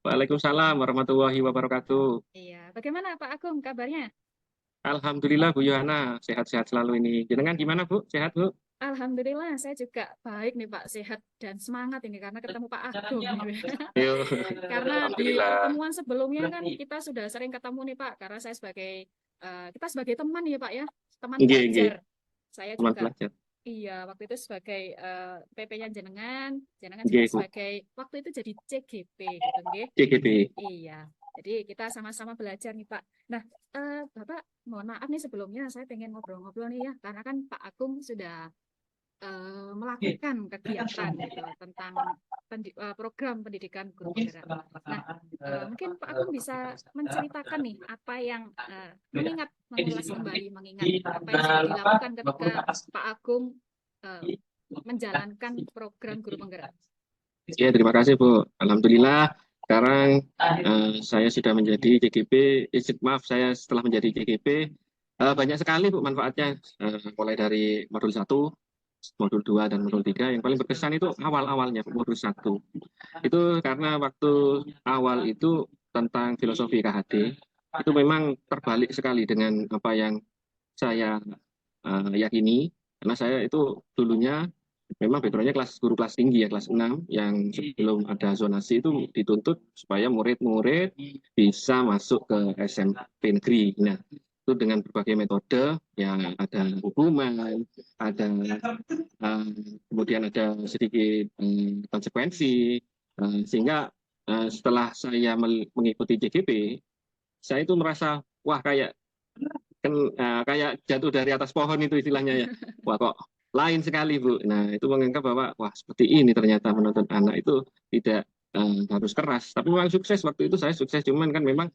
Waalaikumsalam warahmatullahi wabarakatuh. Iya, bagaimana Pak Agung kabarnya? Alhamdulillah Bu Yohana, sehat-sehat selalu ini. Jenengan gimana Bu? Sehat Bu? Alhamdulillah saya juga baik nih Pak, sehat dan semangat ini karena ketemu Pak Agung gitu ya. Yo, Karena di Alhamdulillah. pertemuan sebelumnya kan kita sudah sering ketemu nih Pak, karena saya sebagai kita sebagai teman ya Pak ya, teman Nggih, nggih. belajar. Saya Teman juga pelajar. iya waktu itu sebagai PP-nya jenengan, jenengan juga Nggih Bu. sebagai waktu itu jadi CGP gitu nggih. CGP. Iya, jadi kita sama-sama belajar nih Pak. Nah, Bapak, mohon maaf nih sebelumnya saya pengen ngobrol-ngobrol nih ya, karena kan Pak Agung sudah melakukan kegiatan gitu tentang program pendidikan guru penggerak. Nah, mungkin Pak Agung bisa menceritakan nih apa yang mengulas kembali, mengingat apa yang sudah dilakukan ketika Pak Agung eh, menjalankan program guru penggerak. Ya, terima kasih Bu. Alhamdulillah sekarang saya sudah menjadi CGP. Maaf, saya setelah menjadi CGP banyak sekali Bu manfaatnya. Mulai dari modul 1, modul 2 dan modul 3. Yang paling berkesan itu awal-awalnya modul 1. Itu karena waktu awal itu tentang filosofi KHD itu memang terbalik sekali dengan apa yang saya yakini, karena saya itu dulunya memang backgroundnya guru kelas tinggi ya, kelas 6, yang sebelum ada zonasi itu dituntut supaya murid-murid bisa masuk ke SMP negeri. Nah, itu dengan berbagai metode, yang ada hukuman, ada uh, kemudian ada sedikit konsekuensi, sehingga setelah saya mengikuti CGP, saya itu merasa wah kan kayak jatuh dari atas pohon itu istilahnya ya. Wah kok lain sekali Bu. Nah itu menganggap bahwa wah seperti ini ternyata menuntut anak itu tidak harus keras. Tapi memang sukses waktu itu, saya sukses, cuman kan memang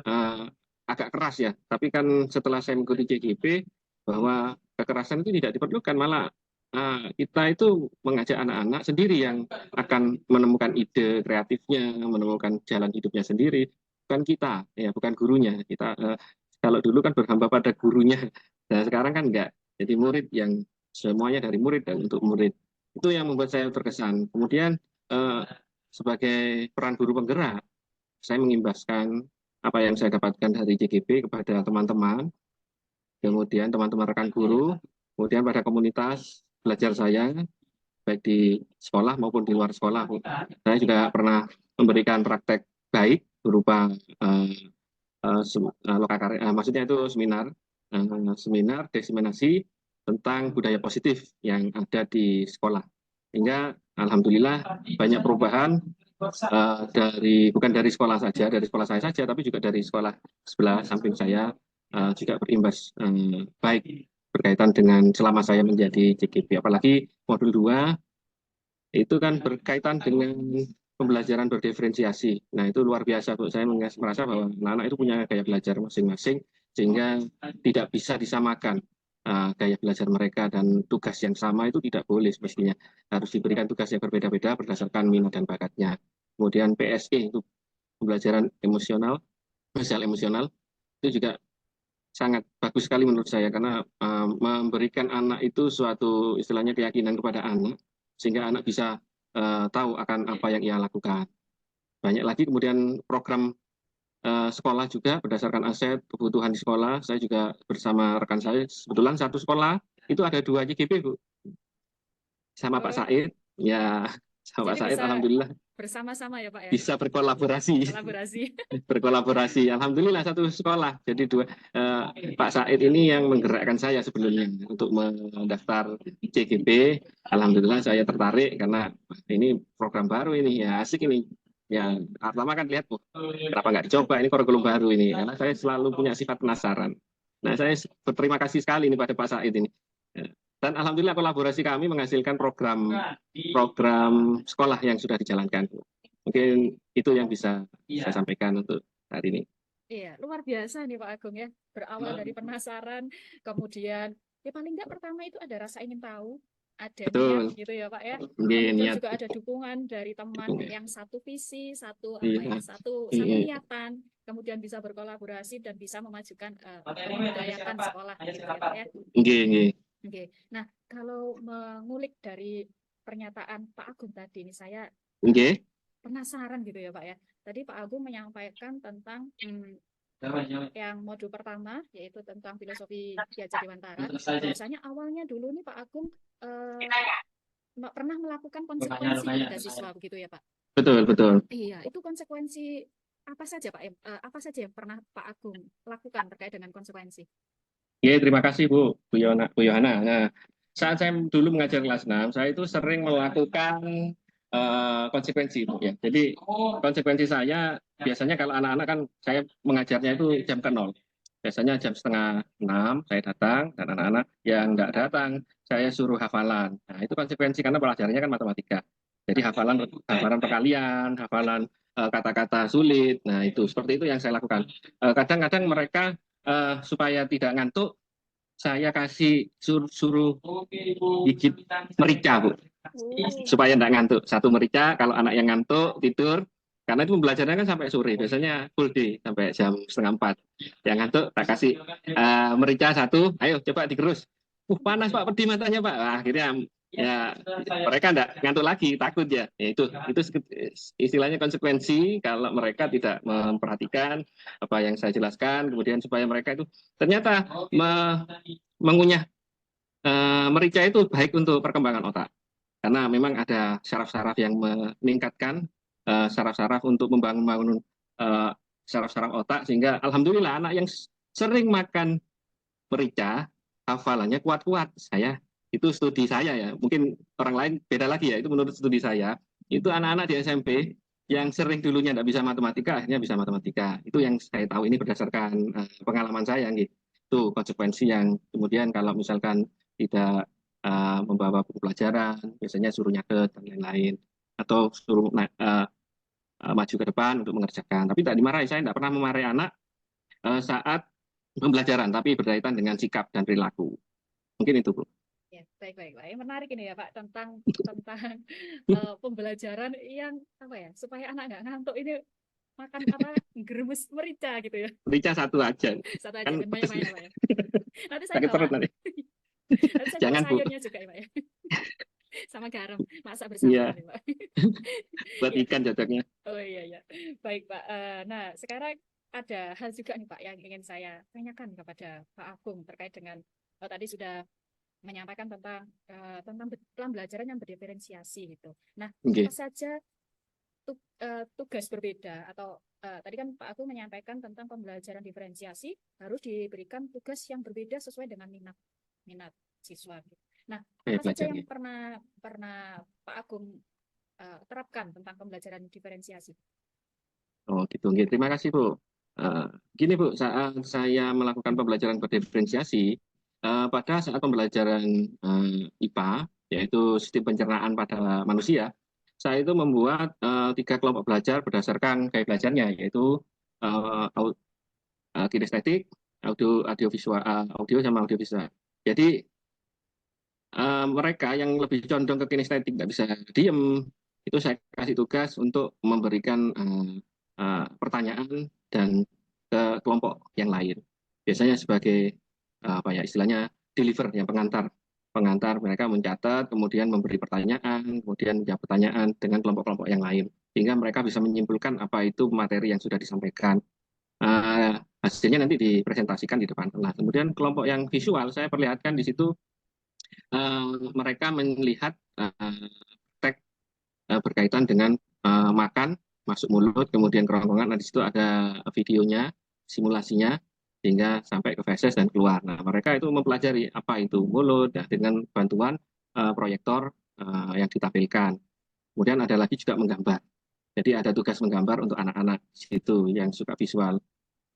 uh, agak keras ya. Tapi kan setelah saya mengikuti CGP bahwa kekerasan itu tidak diperlukan, malah kita itu mengajak anak-anak sendiri yang akan menemukan ide kreatifnya, menemukan jalan hidupnya sendiri. Bukan kita, ya bukan gurunya. Kita kalau dulu kan berhamba pada gurunya, nah sekarang kan enggak. Jadi murid yang semuanya dari murid dan untuk murid. Itu yang membuat saya terkesan. Kemudian eh, sebagai peran guru penggerak, saya mengimbaskan apa yang saya dapatkan dari CGP kepada teman-teman, kemudian teman-teman rekan guru, kemudian pada komunitas belajar saya, baik di sekolah maupun di luar sekolah. Saya juga pernah memberikan praktek baik berupa maksudnya itu seminar diseminasi tentang budaya positif yang ada di sekolah. Hingga alhamdulillah banyak perubahan bukan dari sekolah saja, dari sekolah saya saja, tapi juga dari sekolah sebelah samping saya juga berimbas baik berkaitan dengan selama saya menjadi CGP. Apalagi modul 2 itu kan berkaitan dengan pembelajaran berdiferensiasi. Nah, itu luar biasa, Bu. Saya merasa bahwa anak-anak itu punya gaya belajar masing-masing, sehingga tidak bisa disamakan gaya belajar mereka, dan tugas yang sama itu tidak boleh semestinya. Harus diberikan tugas yang berbeda-beda berdasarkan minat dan bakatnya. Kemudian PSE, itu pembelajaran emosional, sosial emosional, itu juga sangat bagus sekali menurut saya, karena memberikan anak itu suatu istilahnya keyakinan kepada anak, sehingga anak bisa tahu akan apa yang ia lakukan. Banyak lagi kemudian program sekolah juga berdasarkan aset kebutuhan di sekolah. Saya juga bersama rekan saya, kebetulan satu sekolah itu ada 2 JGP Bu, sama Pak Oh, Said. Ya, sama Pak jadi Said, bisa alhamdulillah bersama-sama ya Pak ya, bisa berkolaborasi. kolaborasi. Berkolaborasi. Alhamdulillah satu sekolah. Jadi Pak Said ini yang menggerakkan saya sebelumnya untuk mendaftar CGP. Alhamdulillah saya tertarik karena ini program baru ini, ya asik ini. Ya pertama kan lihat, oh, kenapa nggak dicoba, ini kurikulum baru ini. Karena saya selalu punya sifat penasaran. Nah, saya berterima kasih sekali ini pada Pak Said ini. Dan alhamdulillah kolaborasi kami menghasilkan program program sekolah yang sudah dijalankan. Mungkin itu yang bisa saya sampaikan untuk hari ini. Iya, luar biasa nih Pak Agung ya. Berawal dari penasaran, kemudian ya paling nggak pertama itu ada rasa ingin tahu, ada niat Betul, gitu ya Pak ya. mungkin Kemudian niat. juga ada dukungan dari teman yang satu visi, satu apa ya, Iya, satu iya, niatan, kemudian bisa berkolaborasi dan bisa memajukan membudayakan sekolah gitu ya Pak ya. iya, iya. Oke. Nah, kalau mengulik dari pernyataan Pak Agung tadi ini saya Iya, penasaran gitu ya Pak ya. Tadi Pak Agung menyampaikan tentang yang modul pertama yaitu tentang filosofi belajar Dewantara. Bahwasanya awalnya dulu nih Pak Agung eh, pernah melakukan konsekuensi kepada siswa begitu ya Pak. Betul, betul. Iya, itu konsekuensi apa saja Pak? Apa saja yang pernah Pak Agung lakukan terkait dengan konsekuensi? Ya, terima kasih Bu Yohana. Nah, saat saya dulu mengajar kelas 6, saya itu sering melakukan konsekuensi Bu ya. Jadi konsekuensi saya biasanya kalau anak-anak kan saya mengajarnya itu jam ke nol. Biasanya jam setengah 6 saya datang dan anak-anak yang nggak datang saya suruh hafalan. Nah, itu konsekuensi karena pelajarannya kan matematika. Jadi hafalan hafalan perkalian, hafalan kata-kata sulit. Nah, itu seperti itu yang saya lakukan. Kadang-kadang mereka supaya tidak ngantuk, saya kasih suruh gigit merica, Bu. Oh, Supaya tidak ngantuk. Satu merica, kalau anak yang ngantuk, tidur. Karena itu belajarnya kan sampai sore, biasanya full day, sampai jam setengah 4. Yang ngantuk, tak kasih merica satu, ayo coba digerus. Panas Pak, pedih matanya Pak. Nah, akhirnya ya mereka enggak ngantuk lagi, takut ya. Ya itu istilahnya konsekuensi kalau mereka tidak memperhatikan apa yang saya jelaskan, kemudian supaya mereka itu ternyata mengunyah merica itu baik untuk perkembangan otak karena memang ada saraf-saraf yang meningkatkan saraf-saraf untuk membangun saraf-saraf otak sehingga alhamdulillah anak yang sering makan merica hafalannya kuat-kuat. Saya itu studi saya ya, mungkin orang lain beda lagi ya, itu menurut studi saya itu anak-anak di SMP yang sering dulunya tidak bisa matematika akhirnya bisa matematika. Itu yang saya tahu ini berdasarkan pengalaman saya gitu. Itu konsekuensi yang kemudian kalau misalkan tidak membawa buku pelajaran biasanya suruh nyatet dan lain-lain atau suruh maju ke depan untuk mengerjakan. Tapi tidak dimarahi, saya tidak pernah memarahi anak saat pembelajaran, tapi berkaitan dengan sikap dan perilaku. Mungkin itu, Bu. ya, baik-baik Pak. Menarik ini ya Pak tentang pembelajaran yang apa ya supaya anak nggak ngantuk ini makan apa geremes merica gitu ya. Rica satu aja. Satu aja Kan dan banyak-banyak Pak ya. Nanti saya sakit perut bawa nanti. nanti saya bawa Jangan, Bu. sayurnya juga ya Pak ya. Sama garam masak bersama Iya, nanti Pak. buat Ya. ikan cocoknya. Oh iya ya. Baik Pak. Nah, sekarang ada hal juga nih Pak yang ingin saya tanyakan kepada Pak Agung terkait dengan tadi sudah menyampaikan tentang pembelajaran yang berdiferensiasi gitu. Nah, apa Oke. saja tugas berbeda atau tadi kan Pak Agung menyampaikan tentang pembelajaran diferensiasi harus diberikan tugas yang berbeda sesuai dengan minat siswa. Gitu. Nah, apa saja Belajar yang ya. pernah Pak Agung terapkan tentang pembelajaran diferensiasi? Oh, gitu. Oke. Terima kasih, Bu. Gini, Bu, saat saya melakukan pembelajaran berdiferensiasi, pada saat pembelajaran IPA, yaitu sistem pencernaan pada manusia, saya itu membuat 3 kelompok belajar berdasarkan gaya belajarnya, yaitu kinestetik, audiovisual, audio sama audiovisual. Jadi mereka yang lebih condong ke kinestetik nggak bisa diem, itu saya kasih tugas untuk memberikan pertanyaan dan ke kelompok yang lain. Biasanya sebagai apa ya istilahnya deliver yang pengantar mereka mencatat, kemudian memberi pertanyaan, kemudian menjawab pertanyaan dengan kelompok-kelompok yang lain, sehingga mereka bisa menyimpulkan apa itu materi yang sudah disampaikan. Hasilnya nanti dipresentasikan di depan kelas. Kemudian kelompok yang visual saya perlihatkan di situ mereka melihat teks berkaitan dengan makan masuk mulut kemudian kerongkongan. Nah, di situ ada videonya, simulasinya sehingga sampai ke feses dan keluar. Nah, mereka itu mempelajari apa itu mulut dengan bantuan proyektor yang ditampilkan. Kemudian ada lagi juga menggambar. Jadi ada tugas menggambar untuk anak-anak situ yang suka visual.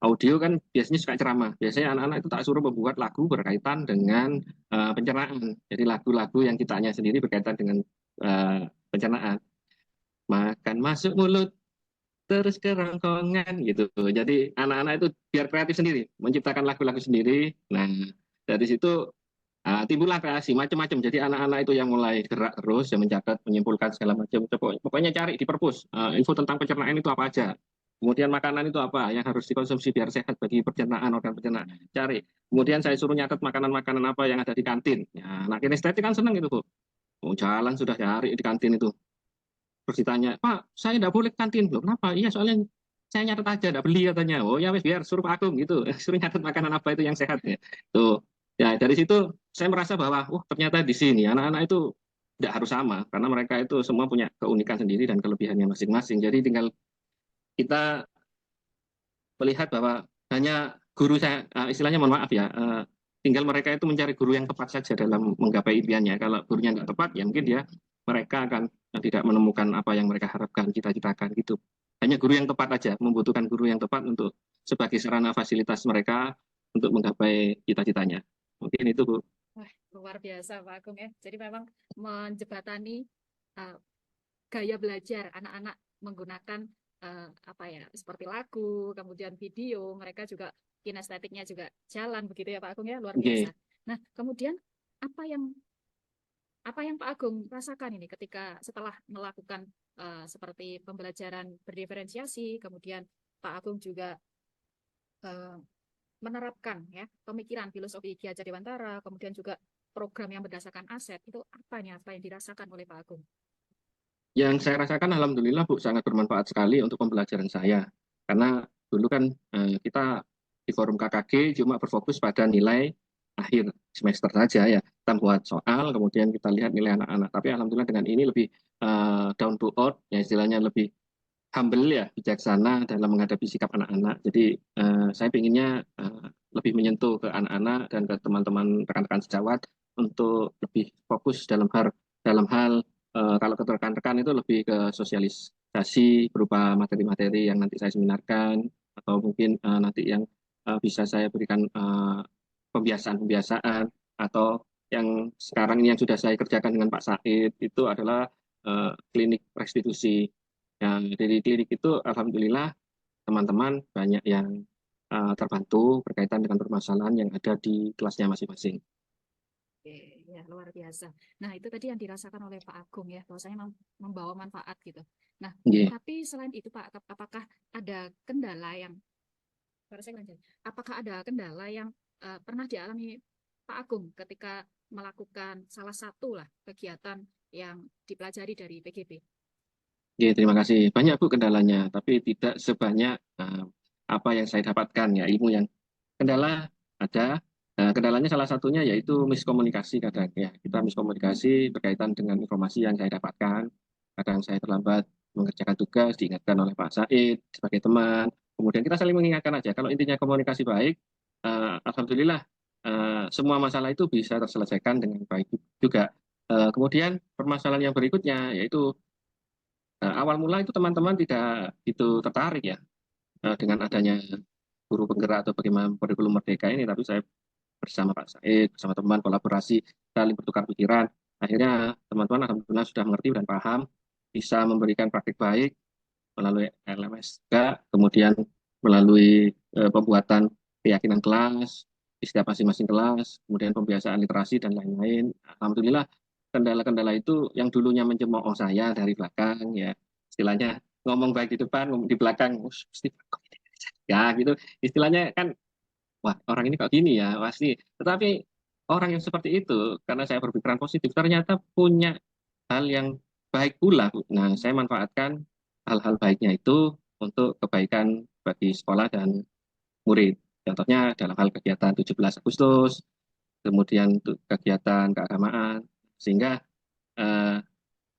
Audio kan biasanya suka ceramah. Biasanya anak-anak itu tak suruh membuat lagu berkaitan dengan pencernaan. Jadi lagu-lagu yang ciptaannya sendiri berkaitan dengan pencernaan. Makan masuk mulut, terus kerongkongan gitu. Jadi anak-anak itu biar kreatif sendiri, menciptakan lagu-lagu sendiri. Nah, dari situ timbullah kreasi macam-macam. Jadi anak-anak itu yang mulai gerak terus, yang mencatat, menyimpulkan segala macam. Pokoknya cari di perpus info tentang pencernaan itu apa aja. Kemudian makanan itu apa yang harus dikonsumsi biar sehat bagi pencernaan, organ pencernaan. Cari. Kemudian saya suruh nyatet makanan-makanan apa yang ada di kantin. Ya, anak kinestetik kan seneng itu, Bu. Mau jalan sudah cari di kantin itu. Terus ditanya, Pak, saya tidak boleh ke kantin. Loh, kenapa? Iya, soalnya saya nyatet aja, tidak beli katanya. Oh ya, wes biar suruh Pak Agung gitu. Suruh nyatet makanan apa itu yang sehat ya. Tuh. Ya, dari situ saya merasa bahwa, ternyata di sini anak-anak itu tidak harus sama. Karena mereka itu semua punya keunikan sendiri dan kelebihannya masing-masing. Jadi tinggal kita melihat bahwa hanya guru saya, istilahnya mohon maaf ya, tinggal mereka itu mencari guru yang tepat saja dalam menggapai impiannya. Kalau gurunya nggak tepat, ya mungkin mereka akan tidak menemukan apa yang mereka harapkan, cita-citakan gitu. Hanya guru yang tepat aja, membutuhkan guru yang tepat untuk sebagai sarana fasilitas mereka untuk menggapai cita-citanya. Mungkin itu, Bu. Wah, luar biasa Pak Agung ya. Jadi memang menjembatani uh, gaya belajar anak-anak menggunakan apa ya, seperti lagu, kemudian video, mereka juga kinestetiknya juga jalan begitu ya Pak Agung ya, luar biasa. Oke. Nah, kemudian apa yang Pak Agung rasakan ini ketika setelah melakukan seperti pembelajaran berdiferensiasi, kemudian Pak Agung juga eh, menerapkan ya pemikiran filosofi Ki Hajar Dewantara, kemudian juga program yang berdasarkan aset, itu apa yang dirasakan oleh Pak Agung? Yang saya rasakan alhamdulillah Bu sangat bermanfaat sekali untuk pembelajaran saya. Karena dulu kan kita di forum KKG cuma berfokus pada nilai akhir semester saja ya. Kita buat soal, kemudian kita lihat nilai anak-anak. Tapi alhamdulillah dengan ini lebih down to earth, ya istilahnya lebih humble ya, bijaksana dalam menghadapi sikap anak-anak. Jadi saya pinginnya lebih menyentuh ke anak-anak dan ke teman-teman rekan-rekan sejawat untuk lebih fokus dalam hal kalau ke rekan-rekan itu lebih ke sosialisasi berupa materi-materi yang nanti saya seminarkan atau mungkin nanti yang bisa saya berikan pembiasaan-pembiasaan atau yang sekarang ini yang sudah saya kerjakan dengan Pak Said itu adalah klinik restitusi. Yang dari klinik itu alhamdulillah teman-teman banyak yang terbantu berkaitan dengan permasalahan yang ada di kelasnya masing-masing. Oke, ya luar biasa. Nah, itu tadi yang dirasakan oleh Pak Agung ya, bahwasanya membawa manfaat gitu. Nah, Nggih. tapi selain itu Pak, apakah ada kendala yang, apakah ada kendala yang pernah dialami Pak Agung ketika melakukan salah satu lah kegiatan yang dipelajari dari PGB? Nggih, terima kasih. Banyak Bu kendalanya, tapi tidak sebanyak apa yang saya dapatkan ya, ilmu yang kendala ada. Kendalanya salah satunya yaitu miskomunikasi kadang ya. Kita miskomunikasi berkaitan dengan informasi yang saya dapatkan. Kadang saya terlambat mengerjakan tugas, diingatkan oleh Pak Said sebagai teman. Kemudian kita saling mengingatkan aja. Kalau intinya komunikasi baik, alhamdulillah semua masalah itu bisa terselesaikan dengan baik juga. Kemudian permasalahan yang berikutnya yaitu awal mula itu teman-teman tidak itu tertarik ya dengan adanya guru penggerak atau bagaimana kurikulum merdeka ini, tapi saya bersama Pak Said, bersama teman kolaborasi, saling bertukar pikiran. Akhirnya teman-teman alhamdulillah sudah mengerti dan paham, bisa memberikan praktik baik melalui LMS juga, kemudian melalui pembuatan keyakinan kelas di setiap masing-masing kelas, kemudian pembiasaan literasi dan lain-lain. Alhamdulillah kendala-kendala itu yang dulunya mencemooh saya dari belakang ya, istilahnya ngomong baik di depan, ngomong di belakang, mesti ya gitu. Istilahnya kan, wah orang ini kok gini ya, pasti. Tetapi orang yang seperti itu, karena saya berpikiran positif, ternyata punya hal yang baik pula, Bu. Nah, saya manfaatkan hal-hal baiknya itu untuk kebaikan bagi sekolah dan murid. Contohnya dalam hal kegiatan 17 Agustus, kemudian kegiatan keagamaan, sehingga eh,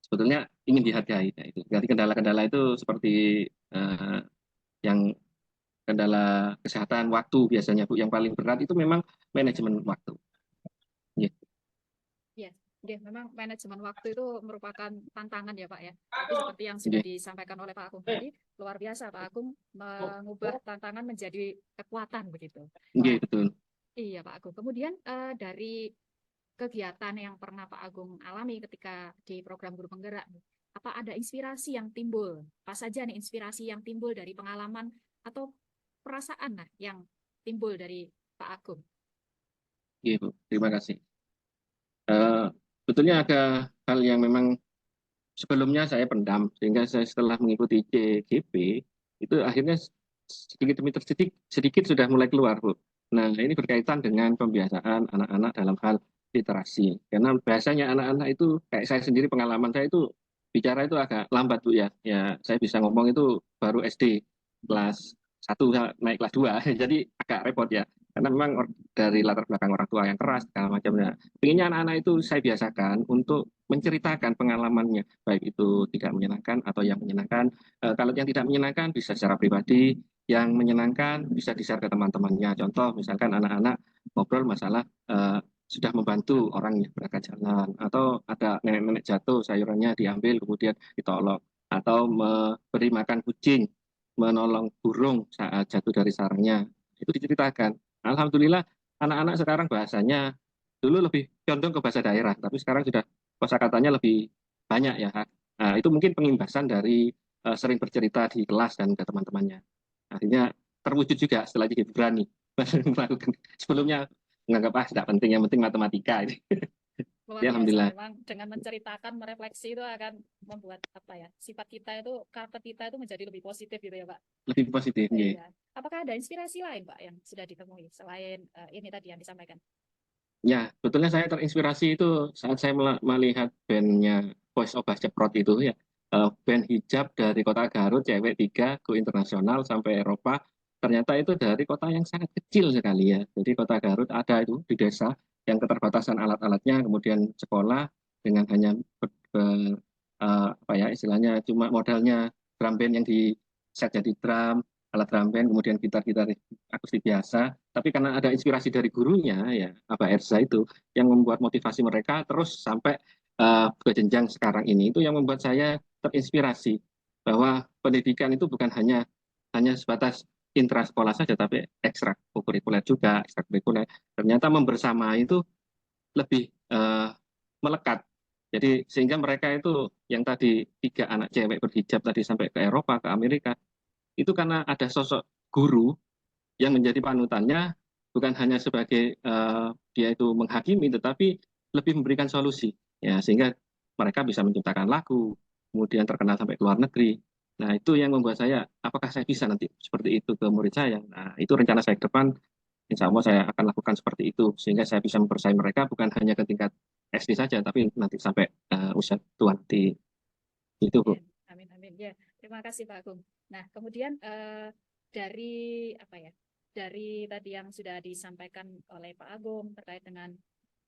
sebetulnya ingin dihargai. Nah, itu. Jadi kendala-kendala itu seperti eh, yang kendala kesehatan waktu biasanya, Bu. Yang paling berat itu memang manajemen waktu. Ya, Ya, dia memang manajemen waktu itu merupakan tantangan ya Pak ya. Tapi seperti yang sudah ya, disampaikan oleh Pak Agung tadi, luar biasa Pak Agung mengubah tantangan menjadi kekuatan begitu. ya, Nah, betul. iya Pak Agung. Kemudian dari kegiatan yang pernah Pak Agung alami ketika di program guru penggerak, apa ada inspirasi yang timbul? Apa saja nih inspirasi yang timbul dari pengalaman atau perasaan lah yang timbul dari Pak Agung? Ya, Bu. Terima kasih. Sebetulnya ada hal yang memang sebelumnya saya pendam, sehingga saya setelah mengikuti CGP, itu akhirnya sedikit demi sedikit, sedikit sudah mulai keluar, Bu. Nah, ini berkaitan dengan pembiasaan anak-anak dalam hal literasi. Karena biasanya anak-anak itu, kayak saya sendiri pengalaman saya itu bicara itu agak lambat Bu ya. Ya, saya bisa ngomong itu baru SD kelas 1 naik kelas 2. Jadi agak repot ya. Karena memang dari latar belakang orang tua yang keras segala macamnya. Inginnya anak-anak itu saya biasakan untuk menceritakan pengalamannya, baik itu tidak menyenangkan atau yang menyenangkan. Kalau yang tidak menyenangkan bisa secara pribadi, yang menyenangkan bisa di-share ke teman-temannya. Contoh misalkan anak-anak ngobrol masalah sudah membantu orang yang berangkat jalan, atau ada nenek-nenek jatuh sayurannya diambil kemudian ditolong, atau memberi makan kucing, menolong burung saat jatuh dari sarangnya, itu diceritakan. Alhamdulillah anak-anak sekarang bahasanya dulu lebih condong ke bahasa daerah, tapi sekarang sudah kosakatanya lebih banyak ya. Nah, itu mungkin pengimbasan dari sering bercerita di kelas dan ke teman-temannya. Akhirnya terwujud juga setelah jadi berani melakukan. Sebelumnya menganggap tidak penting, yang penting matematika ini. Luar Ya, biasa, alhamdulillah. memang dengan menceritakan, merefleksi itu akan membuat apa ya, sifat kita itu, karakter kita itu menjadi lebih positif gitu ya Pak. Lebih positif nih. Iya. Apakah ada inspirasi lain Pak yang sudah ditemui selain ini tadi yang disampaikan? Ya, sebetulnya saya terinspirasi itu saat saya melihat bandnya Voice of Ceprot itu ya. Band hijab dari kota Garut, cewek 3, go internasional sampai Eropa. Ternyata itu dari kota yang sangat kecil sekali ya. Jadi kota Garut ada itu di desa yang keterbatasan alat-alatnya, kemudian sekolah dengan hanya apa ya istilahnya cuma modalnya drum band yang di set jadi drum, alat drum band, kemudian gitar-gitar akustik biasa. Tapi karena ada inspirasi dari gurunya ya, Abah Erza itu yang membuat motivasi mereka terus sampai ke jenjang sekarang ini, itu yang membuat saya terinspirasi bahwa pendidikan itu bukan hanya sebatas intra sekolah saja, tapi ekstrakurikuler juga, ekstrakurikuler. Ternyata membersamai itu lebih melekat. Jadi sehingga mereka itu yang tadi 3 anak cewek berhijab tadi sampai ke Eropa, ke Amerika, itu karena ada sosok guru yang menjadi panutannya, bukan hanya sebagai dia itu menghakimi, tetapi lebih memberikan solusi. Ya, sehingga mereka bisa menciptakan lagu, kemudian terkenal sampai ke luar negeri. Nah, itu yang membuat saya, apakah saya bisa nanti seperti itu ke murid saya? Nah, itu rencana saya ke depan. Insya Allah saya akan lakukan seperti itu, sehingga saya bisa mempersaing mereka bukan hanya ke tingkat SD saja, tapi nanti sampai usia tua nanti. Itu, Bu. Amin, amin, amin. Ya, terima kasih Pak Agung. Nah, kemudian dari apa ya? Dari tadi yang sudah disampaikan oleh Pak Agung terkait dengan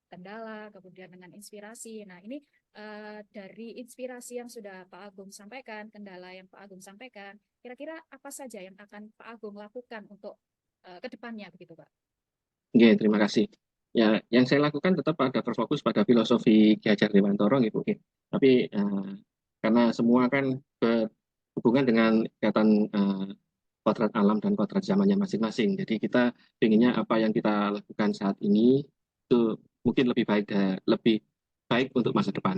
kendala, kemudian dengan inspirasi. Nah, ini dari inspirasi yang sudah Pak Agung sampaikan, kendala yang Pak Agung sampaikan, kira-kira apa saja yang akan Pak Agung lakukan untuk ke depannya begitu, Pak? Oke, terima kasih. Ya, yang saya lakukan tetap ada berfokus pada filosofi Ki Hajar Dewantara gitu. Tapi karena semua kan berhubungan dengan kegiatan kodrat alam dan kodrat zamannya masing-masing. Jadi kita inginnya apa yang kita lakukan saat ini itu mungkin lebih baik untuk masa depan.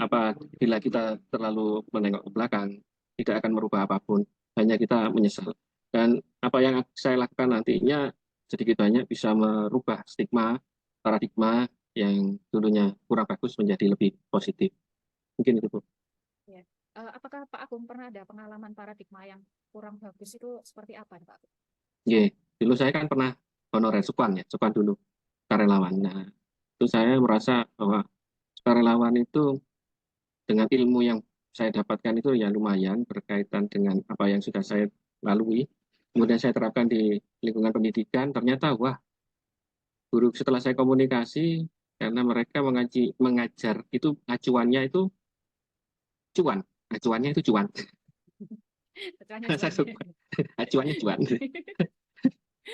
Apabila kita terlalu menengok ke belakang, tidak akan merubah apapun, hanya kita menyesal. Dan apa yang saya lakukan nantinya sedikit banyak bisa merubah stigma, paradigma yang dulunya kurang bagus menjadi lebih positif. Mungkin itu, Bu. Ya. Apakah Pak Agung pernah ada pengalaman paradigma yang kurang bagus itu seperti apa, Pak Agung? Oke, dulu saya kan pernah honorer Sukuan ya, Sukuan dulu, karelawan. Nah, itu saya merasa bahwa karelawan itu dengan ilmu yang saya dapatkan itu ya lumayan berkaitan dengan apa yang sudah saya lalui. Kemudian saya terapkan di lingkungan pendidikan, ternyata wah, guru setelah saya komunikasi, karena mereka mengajar itu acuannya itu cuan, acuannya itu cuan. Kecuali Saya cuan. suka acuannya cuan.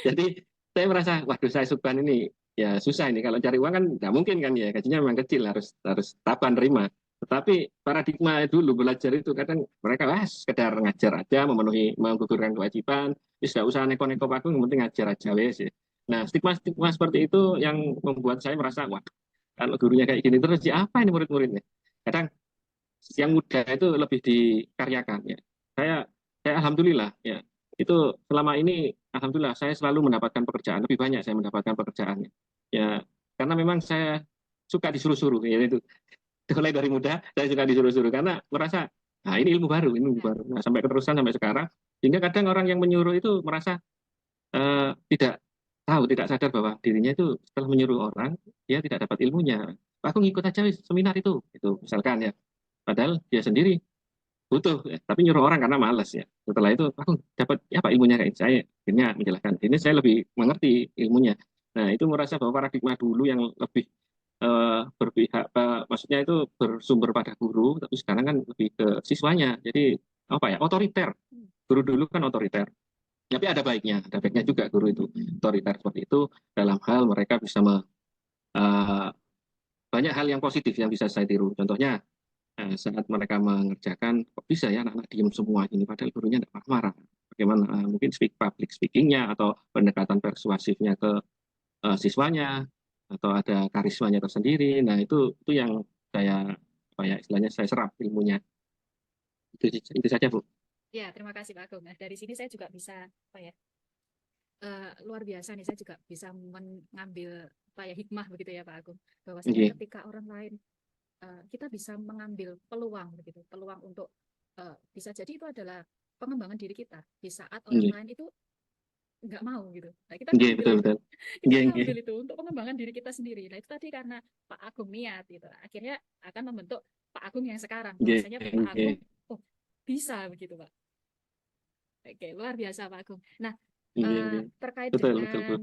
Jadi saya merasa, waduh saya suka ini ya susah ini kalau cari uang kan nggak mungkin kan ya, gajinya memang kecil, harus tapan terima. Tetapi paradigma dulu belajar itu kadang mereka sekedar ngajar aja, menggugurkan kewajiban, ya nggak usah neko-neko aku, yang penting ngajar aja wes ya. Nah, stigma-stigma seperti itu yang membuat saya merasa, wah, kalau gurunya kayak gini terus, ya apa ini murid-muridnya? Kadang yang muda itu lebih dikaryakan ya. Saya saya alhamdulillah ya. Itu selama ini alhamdulillah saya selalu mendapatkan pekerjaan, lebih banyak saya mendapatkan pekerjaannya. Ya, karena memang saya suka disuruh-suruh ya itu. Mulai dari muda saya suka disuruh-suruh karena merasa nah ini ilmu baru, ini ilmu Nah, baru. Nah, sampai keterusan sampai sekarang sehingga kadang orang yang menyuruh itu merasa tidak tahu, tidak sadar bahwa dirinya itu setelah menyuruh orang dia tidak dapat ilmunya. Aku ngikut aja seminar itu misalkan ya. padahal dia sendiri butuh ya, tapi nyuruh orang karena malas ya. Setelah itu aku dapat apa ilmunya kayak saya akhirnya menjelaskan. Ini saya lebih mengerti ilmunya. Nah, itu merasa bahwa paradigma dulu yang lebih berpihak maksudnya itu bersumber pada guru, tapi sekarang kan lebih ke siswanya. Jadi apa ya? Otoriter. Guru dulu kan otoriter. Tapi ada baiknya juga guru itu otoriter seperti itu dalam hal mereka bisa eh, banyak hal yang positif yang bisa saya tiru. Contohnya saat mereka mengerjakan, kok bisa ya anak-anak diem semua ini, padahal gurunya tidak marah-marah. Bagaimana mungkin public speakingnya atau pendekatan persuasifnya ke siswanya, atau ada karismanya tersendiri. Nah itu yang saya apa ya istilahnya saya serap ilmunya. Itu saja Bu. Ya, terima kasih Pak Agung. Nah, dari sini saya juga bisa apa ya? Luar biasa nih, saya juga bisa mengambil apa ya hikmah begitu ya Pak Agung, bahwasanya Oke. ketika orang lain kita bisa mengambil peluang begitu, peluang untuk bisa jadi itu adalah pengembangan diri kita di saat orang Oke. lain itu nggak mau gitu. Nah, kita Oke, ngambil betul itu, betul. kita Oke, oke. ngambil itu untuk pengembangan diri kita sendiri. Nah, itu tadi karena Pak Agung niat gitu, akhirnya akan membentuk Pak Agung yang sekarang. Oke, Bahwasanya Pak oke. Agung, oh bisa begitu Pak. Oke, luar biasa Pak Agung. Nah, Oke, oke. terkait Betul betul Bu. dengan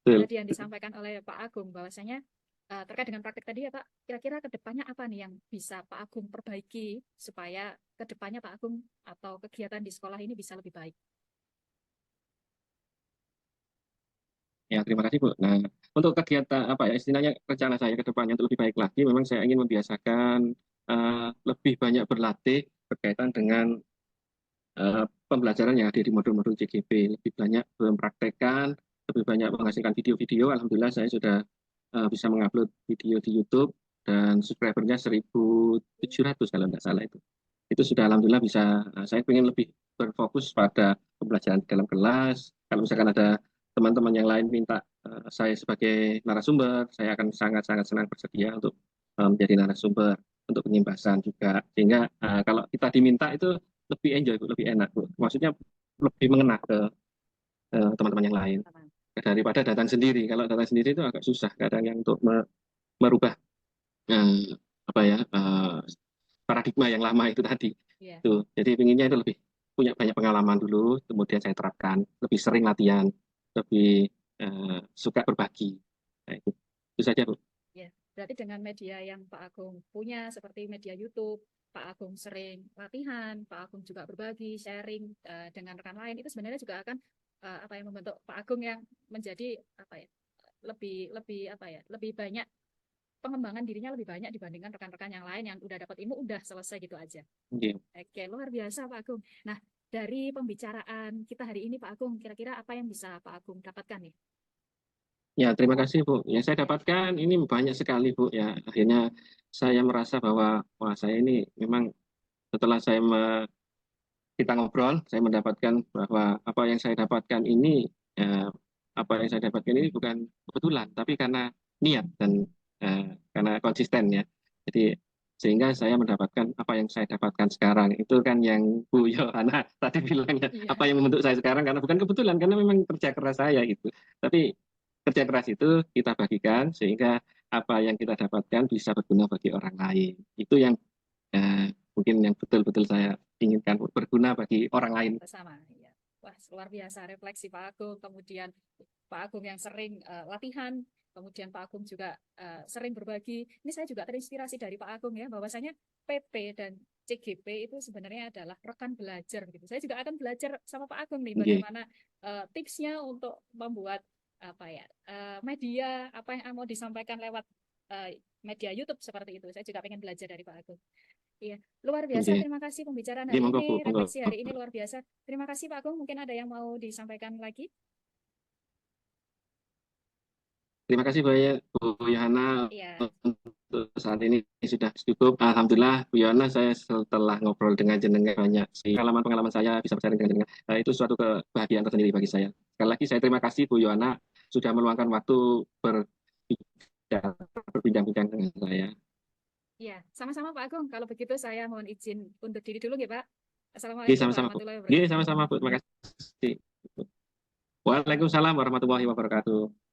Betul. tadi yang disampaikan oleh Pak Agung, bahwasanya terkait dengan praktik tadi ya Pak, kira-kira ke depannya apa nih yang bisa Pak Agung perbaiki supaya ke depannya Pak Agung atau kegiatan di sekolah ini bisa lebih baik? Ya, terima kasih Bu. Nah, untuk kegiatan apa ya istilahnya rencana saya ke depannya untuk lebih baik lagi, memang saya ingin membiasakan lebih banyak berlatih berkaitan dengan pembelajaran yang ada di modul-modul CGP, lebih banyak mempraktekkan, lebih banyak menghasilkan video-video. Alhamdulillah saya sudah bisa mengupload video di YouTube dan subscribernya 1.700 kalau tidak salah itu. Itu sudah alhamdulillah bisa. Saya ingin lebih berfokus pada pembelajaran di dalam kelas. Kalau misalkan ada teman-teman yang lain minta saya sebagai narasumber, saya akan sangat-sangat senang bersedia untuk menjadi narasumber untuk penyimbasan juga. Sehingga kalau kita diminta itu lebih enjoy, Bu, lebih enak, Bu. Maksudnya lebih mengena ke teman-teman yang lain daripada datang sendiri. Kalau datang sendiri itu agak susah kadang yang untuk merubah eh, apa ya paradigma yang lama itu tadi. Iya, Tuh. Jadi pinginnya itu lebih punya banyak pengalaman dulu, kemudian saya terapkan, lebih sering latihan, lebih suka berbagi. Nah, itu saja, Bu. ya. Berarti dengan media yang Pak Agung punya seperti media YouTube, Pak Agung sering latihan, Pak Agung juga berbagi, sharing dengan rekan lain, itu sebenarnya juga akan apa yang membentuk Pak Agung yang menjadi apa ya lebih lebih apa ya lebih banyak pengembangan dirinya lebih banyak dibandingkan rekan-rekan yang lain yang udah dapat ilmu udah selesai gitu aja. Oke. Oke, luar biasa Pak Agung. Nah, dari pembicaraan kita hari ini Pak Agung, kira-kira apa yang bisa Pak Agung dapatkan nih? Ya, terima kasih, Bu. Yang saya dapatkan ini banyak sekali, Bu. Ya, akhirnya saya merasa bahwa wah saya ini memang setelah kita ngobrol, saya mendapatkan bahwa apa yang saya dapatkan ini, apa yang saya dapatkan ini bukan kebetulan, tapi karena niat dan karena konsisten ya. Jadi sehingga saya mendapatkan apa yang saya dapatkan sekarang itu kan yang Bu Yohana tadi bilangnya Iya, apa yang membentuk saya sekarang karena bukan kebetulan karena memang kerja keras saya itu. Tapi kerja keras itu kita bagikan sehingga apa yang kita dapatkan bisa berguna bagi orang lain. Itu yang mungkin yang betul-betul saya inginkan berguna bagi orang lain. sama. Ya. Wah, luar biasa refleksi Pak Agung. Kemudian Pak Agung yang sering latihan, kemudian Pak Agung juga sering berbagi. Ini saya juga terinspirasi dari Pak Agung ya, bahwasanya PP dan CGP itu sebenarnya adalah rekan belajar gitu. Saya juga akan belajar sama Pak Agung nih Oke, bagaimana tipsnya untuk membuat apa ya media apa yang mau disampaikan lewat media YouTube seperti itu. Saya juga pengen belajar dari Pak Agung. Iya, luar biasa. oke. Terima kasih pembicaraan Oke, hari monggo Bu, ini, monggo. refleksi hari ini luar biasa. Terima kasih Pak Agung. Mungkin ada yang mau disampaikan lagi? Terima kasih banyak Bu Yohana Iya, untuk saat ini sudah cukup. Alhamdulillah Bu Yohana saya setelah ngobrol dengan jenengan banyak sih pengalaman-pengalaman saya bisa bersharing dengan jenengan. Itu suatu kebahagiaan tersendiri bagi saya. Sekali lagi saya terima kasih Bu Yohana sudah meluangkan waktu berbincang-bincang dengan saya. iya. Sama-sama Pak Agung. Kalau begitu saya mohon izin undur diri dulu ya Pak. Oke, Assalamualaikum sama-sama Bu. warahmatullahi Oke, wabarakatuh. sama-sama Bu. Terima kasih. Waalaikumsalam warahmatullahi wabarakatuh.